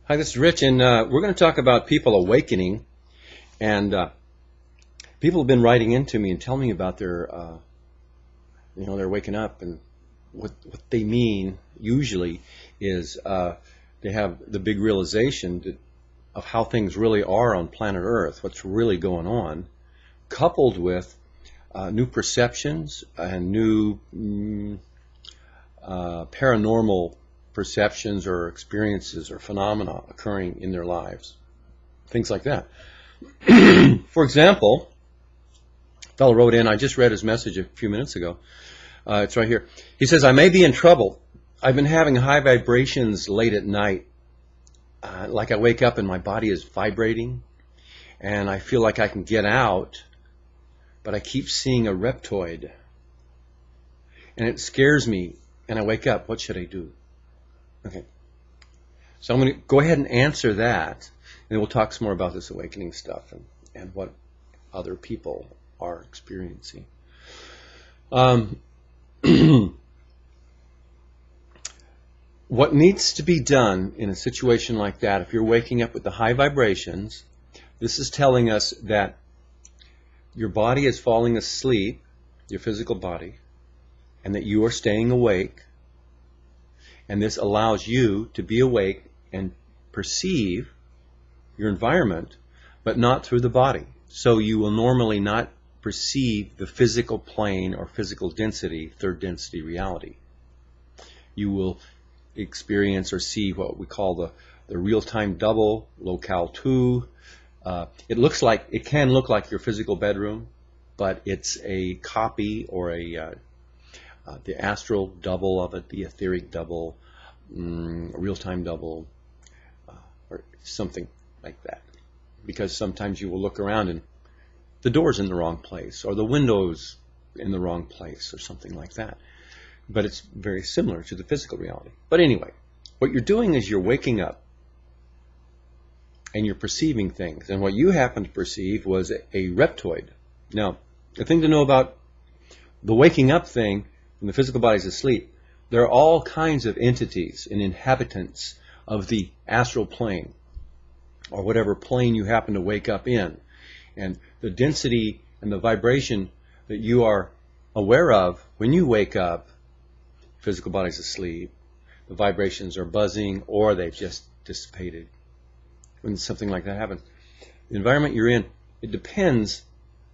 Hi, this is Rich, and we're going to talk about people awakening. And people have been writing into me and telling me about their, they're waking up, and what they mean usually is they have the big realization of how things really are on planet Earth, what's really going on, coupled with new perceptions and new paranormal perceptions or experiences or phenomena occurring in their lives, things like that. For example, a fellow wrote in, I just read his message a few minutes ago. It's right here. He says, I may be in trouble. I've been having high vibrations late at night. Like I wake up and my body is vibrating, and I feel like I can get out, but I keep seeing a reptoid. And it scares me, and I wake up. What should I do? Okay. So I'm going to go ahead and answer that, and we'll talk some more about this awakening stuff and what other people are experiencing. What needs to be done in a situation like that, if you're waking up with the high vibrations, this is telling us that your body is falling asleep, your physical body, and that you are staying awake. And this allows you to be awake and perceive your environment, but not through the body. So you will normally not perceive the physical plane or physical density, third density reality. You will experience or see what we call the real-time double, locale 2. It can look like your physical bedroom, but it's a copy or the astral double of it, the etheric double, a real-time double, or something like that. Because sometimes you will look around and the door's in the wrong place, or the window's in the wrong place, or something like that. But it's very similar to the physical reality. But anyway, what you're doing is you're waking up and you're perceiving things. And what you happened to perceive was a reptoid. Now, the thing to know about the waking up thing, when the physical body's asleep, there are all kinds of entities and inhabitants of the astral plane, or whatever plane you happen to wake up in. And the density and the vibration that you are aware of when you wake up, physical body's asleep, the vibrations are buzzing or they've just dissipated. When something like that happens, the environment you're in, it depends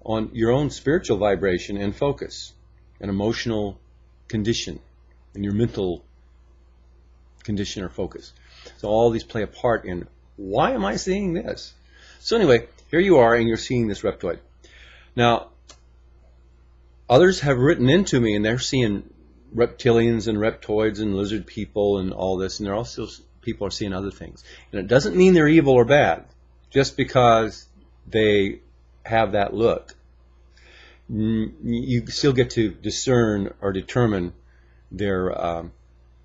on your own spiritual vibration and focus, an emotional condition, and your mental condition or focus. So all these play a part in, why am I seeing this? So anyway, here you are and you're seeing this reptoid. Now, others have written into me and they're seeing reptilians and reptoids and lizard people and all this, and they're also, people are seeing other things. And it doesn't mean they're evil or bad, just because they have that look. You still get to discern or determine their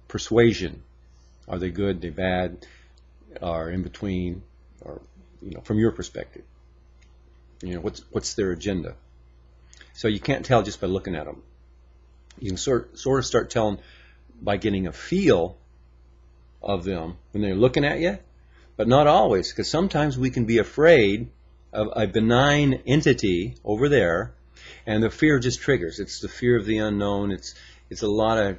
persuasion. Are they good, they bad, or in between, or from your perspective. What's their agenda? So you can't tell just by looking at them. You can sort of start telling by getting a feel of them when they're looking at you, but not always, because sometimes we can be afraid of a benign entity over there, and the fear just triggers. It's the fear of the unknown. It's a lot of,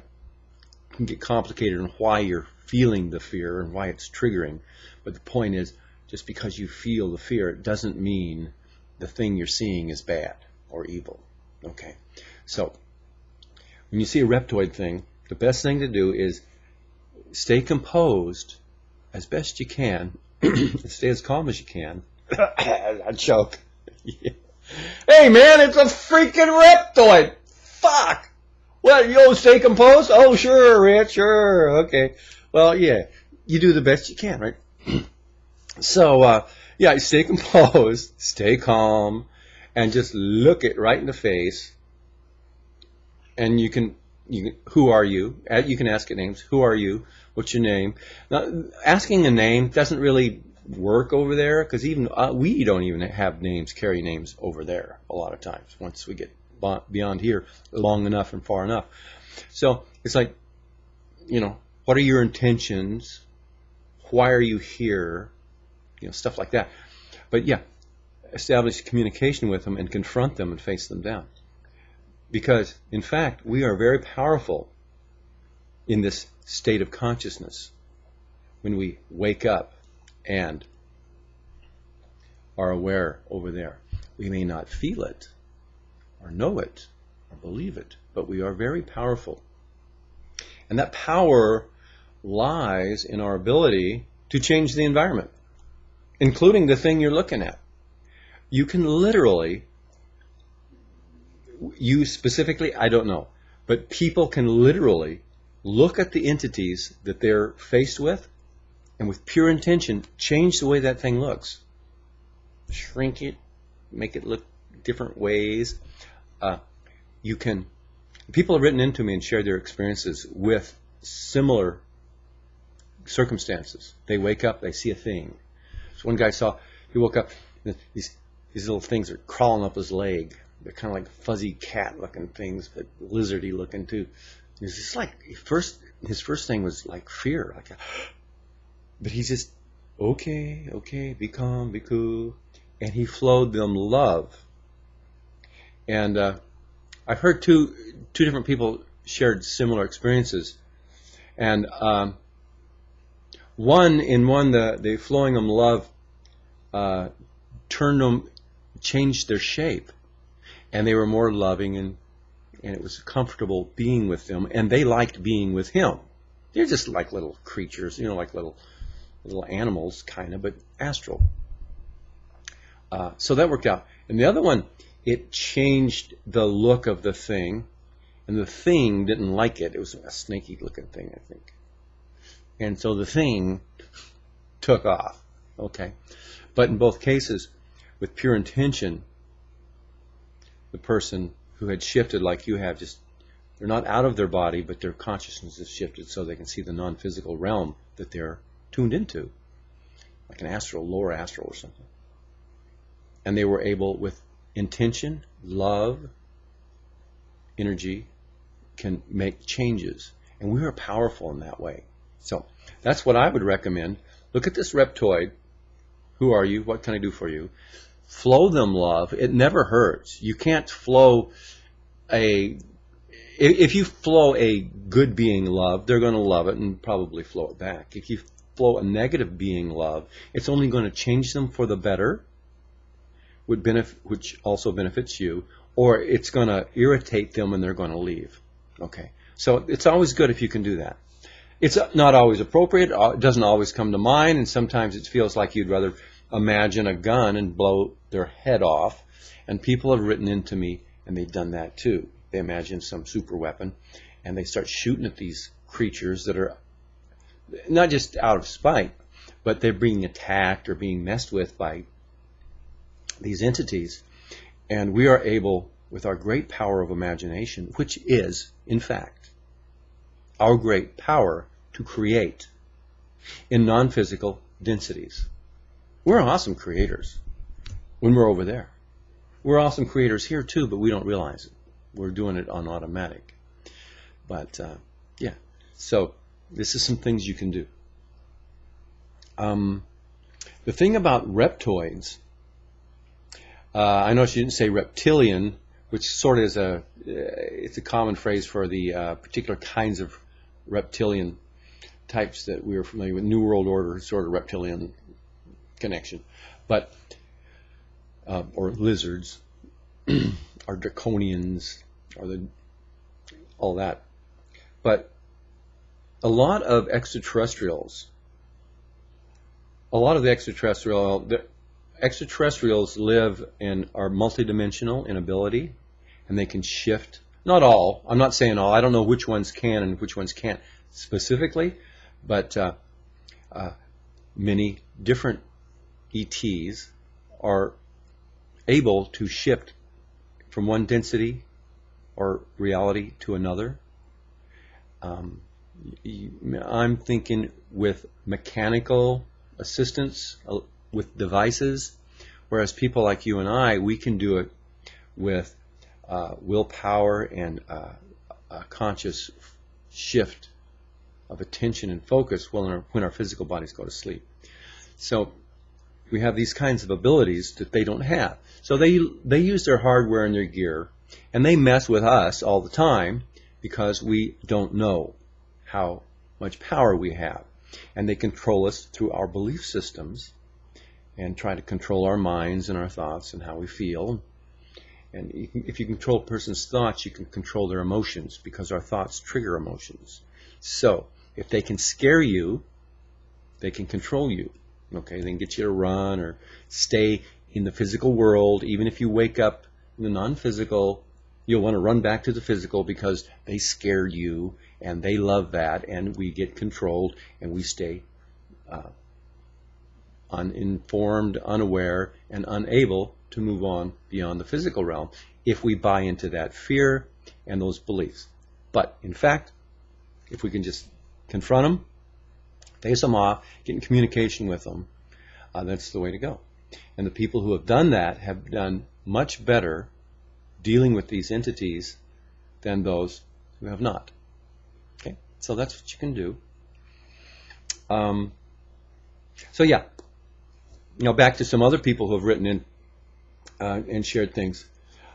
can get complicated on why you're feeling the fear and why it's triggering. But the point is, just because you feel the fear, it doesn't mean the thing you're seeing is bad or evil. Okay, so when you see a reptoid thing, the best thing to do is stay composed as best you can, stay as calm as you can. I choke. Yeah. Hey man, it's a freaking reptoid! Fuck! What, you stay composed? Oh sure, Rich, sure, okay. Well, yeah, you do the best you can, right? So, yeah, stay composed, stay calm, and just look it right in the face. And you can, who are you? You can ask it names. Who are you? What's your name? Now, asking a name doesn't really work over there, because even we don't even have names, carry names over there a lot of times once we get beyond here long enough and far enough. So it's like, what are your intentions? why are you here? Stuff like that. But yeah, establish communication with them and confront them and face them down. Because, in fact, we are very powerful in this state of consciousness when we wake up and are aware over there. We may not feel it or know it or believe it, but we are very powerful. And that power lies in our ability to change the environment, including the thing you're looking at. You can literally, you specifically, I don't know, but people can literally look at the entities that they're faced with and with pure intention change the way that thing looks. Shrink it, make it look different ways. People have written into me and shared their experiences with similar circumstances. They wake up, they see a thing. So one guy he woke up, these little things are crawling up his leg. They're kind of like fuzzy cat-looking things, but lizardy looking too. It's just like his first thing was like fear, but he's just okay, be calm, be cool, and he flowed them love. And I've heard two different people shared similar experiences, and the flowing them love changed their shape, and they were more loving, and it was comfortable being with them, and they liked being with him. They're just like little creatures, like little animals, kind of, but astral. So that worked out. And the other one, it changed the look of the thing, and the thing didn't like it. It was a snaky-looking thing, I think. And so the thing took off. Okay. But in both cases, with pure intention, the person who had shifted like you have, they're not out of their body, but their consciousness has shifted so they can see the non-physical realm that they're tuned into, like an astral, lower astral or something. And they were able, with intention, love, energy, can make changes. And we are powerful in that way. So that's what I would recommend. Look at this reptoid. Who are you? What can I do for you? Flow them love. It never hurts. You can't flow if you flow a good being love, they're going to love it and probably flow it back. If you flow a negative being love, it's only going to change them for the better, which also benefits you, or it's going to irritate them and they're going to leave. Okay, so it's always good if you can do that. It's not always appropriate. It doesn't always come to mind, and sometimes it feels like you'd rather imagine a gun and blow their head off. And people have written into me, and they've done that too. They imagine some super weapon, and they start shooting at these creatures that are not just out of spite, but they're being attacked or being messed with by these entities. And we are able, with our great power of imagination, which is, in fact, our great power to create in non-physical densities. We're awesome creators when we're over there. We're awesome creators here too, but we don't realize it. We're doing it on automatic. But yeah, so this is some things you can do. The thing about reptoids, I know she didn't say reptilian, which sort of is it's a common phrase for the particular kinds of reptilian types that we are familiar with. New World Order sort of reptilian connection, but or lizards, or draconians, or all that. But a lot of the extraterrestrials live and are multidimensional in ability, and they can shift. Not all. I'm not saying all. I don't know which ones can and which ones can't specifically, but many different ETs are able to shift from one density or reality to another. I'm thinking with mechanical assistance, with devices, whereas people like you and I, we can do it with willpower and a conscious shift of attention and focus when our physical bodies go to sleep. So we have these kinds of abilities that they don't have. So they use their hardware and their gear, and they mess with us all the time because we don't know how much power we have. And they control us through our belief systems and try to control our minds and our thoughts and how we feel. And if you control a person's thoughts, you can control their emotions, because our thoughts trigger emotions. So if they can scare you, they can control you. Okay, they can get you to run or stay in the physical world. Even if you wake up in the non-physical, you'll want to run back to the physical because they scared you, and they love that, and we get controlled, and we stay uninformed, unaware, and unable to move on beyond the physical realm if we buy into that fear and those beliefs. But in fact, if we can just confront them, face them off, get in communication with them, that's the way to go. And the people who have done that have done much better dealing with these entities than those who have not. Okay, so that's what you can do. So yeah, back to some other people who have written in and shared things.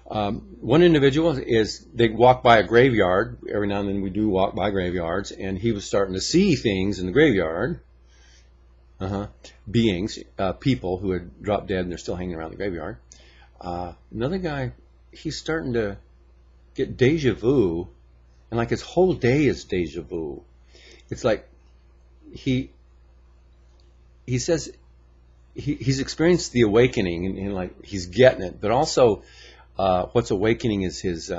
One individual is, they walk by a graveyard. Every now and then we do walk by graveyards, and he was starting to see things in the graveyard. Beings, people who had dropped dead and they're still hanging around the graveyard. Another guy, he's starting to get deja vu, and like his whole day is deja vu. It's like he says he's experienced the awakening, and like he's getting it, but also what's awakening is his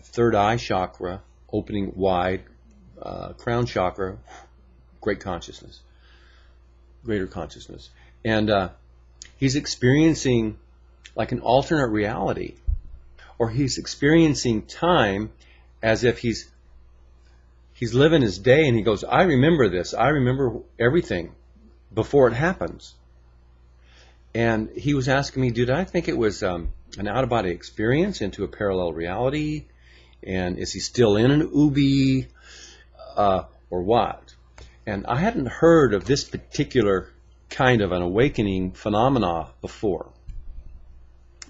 third eye chakra opening wide, crown chakra, greater consciousness, and he's experiencing like an alternate reality, or he's experiencing time as if he's living his day, and he goes, I remember this, I remember everything before it happens. And he was asking me, did I think it was an out-of-body experience into a parallel reality? And is he still in an ubi? Or what? And I hadn't heard of this particular kind of an awakening phenomena before.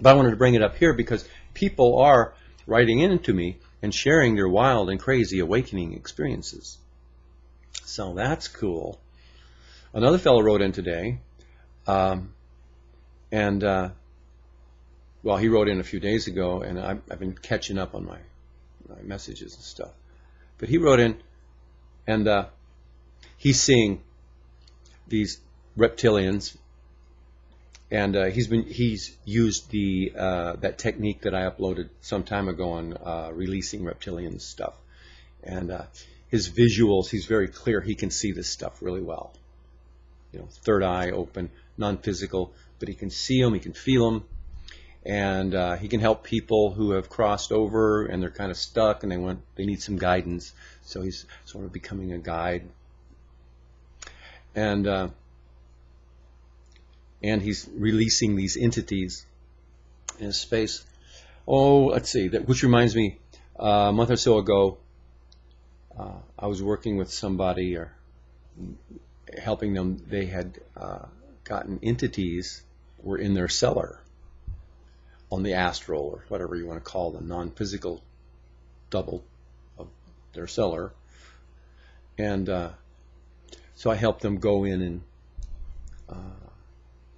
But I wanted to bring it up here because people are writing into me and sharing their wild and crazy awakening experiences. So that's cool. Another fellow wrote in today. Well, he wrote in a few days ago, and I've been catching up on my messages and stuff. But he wrote in, and he's seeing these reptilians, and he's used that technique that I uploaded some time ago on releasing reptilian stuff. And his visuals, he's very clear. He can see this stuff really well. Third eye open, non-physical, but he can see them, he can feel them, and he can help people who have crossed over and they're kind of stuck and they need some guidance. So he's sort of becoming a guide, and he's releasing these entities in space. Oh, let's see, which reminds me, a month or so ago, I was working with somebody or helping them. They had gotten entities were in their cellar on the astral, or whatever you want to call the non-physical double of their cellar. And so I helped them go in and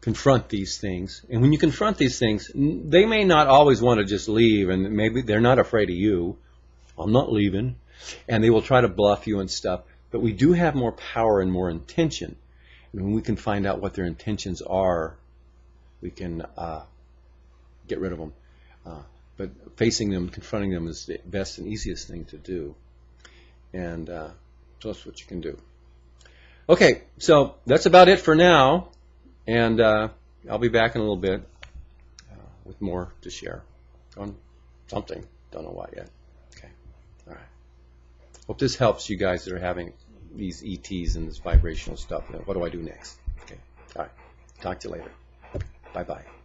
confront these things. And when you confront these things, they may not always want to just leave, and maybe they're not afraid of you. I'm not leaving. And they will try to bluff you and stuff. But we do have more power and more intention. And when we can find out what their intentions are, we can get rid of them. But facing them, confronting them is the best and easiest thing to do. And so that's what you can do. Okay, so that's about it for now. And I'll be back in a little bit with more to share on something. Don't know what yet. Okay, all right. Hope this helps you guys that are having these ETs and this vibrational stuff. What do I do next? Okay, all right. Talk to you later. Bye-bye.